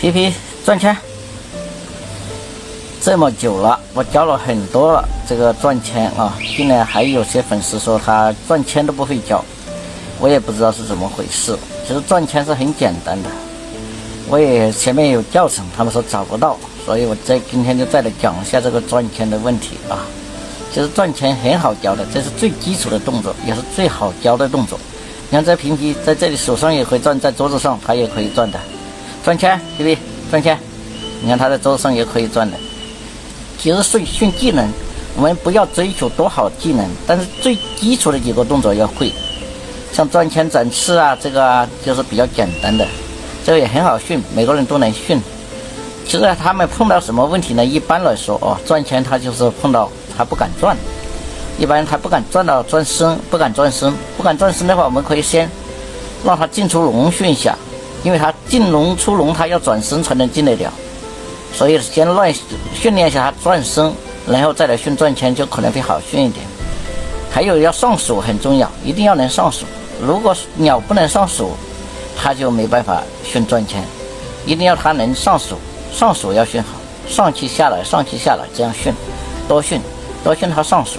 皮皮赚钱这么久了，我教了很多了这个赚钱啊，竟然还有些粉丝说他赚钱都不会教，我也不知道是怎么回事。其实赚钱是很简单的，我也前面有教程，他们说找不到，所以我今天就再来讲一下这个赚钱的问题啊。其实赚钱很好教的，这是最基础的动作，也是最好教的动作。你看这皮皮在这里手上也可以赚，在桌子上他也可以赚的，赚钱皮皮赚钱，你看他在桌子上也可以赚的。其实训技能，我们不要追求多好技能，但是最基础的几个动作要会，像赚钱展翅啊，这个就是比较简单的，这个也很好训，每个人都能训。其实他们碰到什么问题呢？一般来说赚钱他就是碰到他不敢赚，一般他不敢赚到赚深，不敢赚深的话，我们可以先让他进出笼训一下，因为他进笼出笼他要转身才能进得了，所以先训练一下他转身，然后再来训赚钱，就可能会好训一点。还有要上手很重要，一定要能上手，如果鸟不能上手，他就没办法训赚钱，一定要他能上手，上手要训好，上去下来这样训，多训他上手。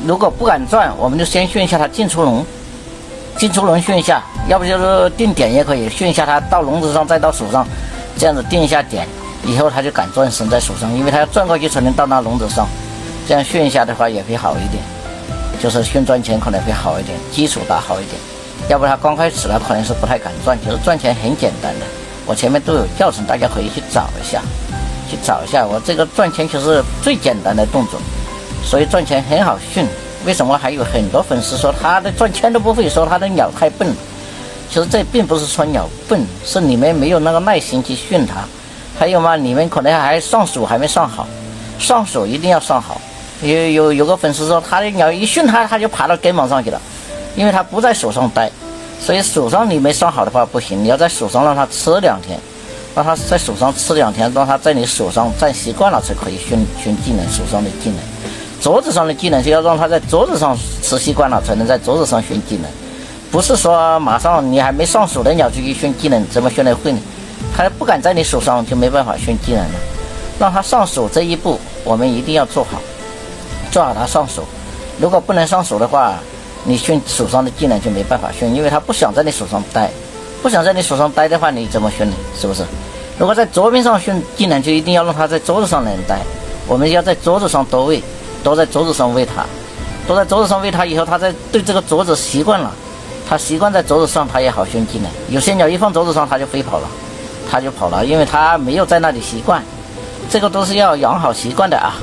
如果不敢赚，我们就先训一下他进出笼训一下，要不就是定点也可以训一下他到笼子上再到手上，这样子定一下点，以后他就敢转身在手上，因为他要转过去才能到那笼子上，这样训一下的话也会好一点，就是训赚钱可能会好一点，基础打好一点。要不他刚开始了可能是不太敢赚，其实赚钱很简单的，我前面都有教程，大家可以去找一下，我这个赚钱就是最简单的动作，所以赚钱很好训。为什么还有很多粉丝说他的赚钱都不会，说他的鸟太笨？其实这并不是说鸟笨，是你们没有那个耐心去训它。还有嘛，你们可能还上手还没上好，上手一定要上好。有个粉丝说他的鸟一训他就爬到根毛上去了，因为他不在手上待，所以手上你没上好的话不行，你要在手上让他吃2天，让他在手上吃2天，让他在你手上站习惯了才可以训技能，手上的技能。桌子上的技能就要让他在桌子上吃习惯了才能在桌子上训技能，不是说马上你还没上手的鸟就去训技能，怎么训得会呢？他不敢在你手上就没办法训技能了。让他上手这一步我们一定要做好他上手。如果不能上手的话，你训手上的技能就没办法训，因为他不想在你手上待，的话你怎么训呢？是不是？如果在桌面上训技能，就一定要让他在桌子上能待，我们要在桌子上多在桌子上喂他，以后他在对这个桌子习惯了，他习惯在桌子上，他也好训技能。有些鸟一放桌子上他就飞跑了，因为他没有在那里习惯，这个都是要养好习惯的啊。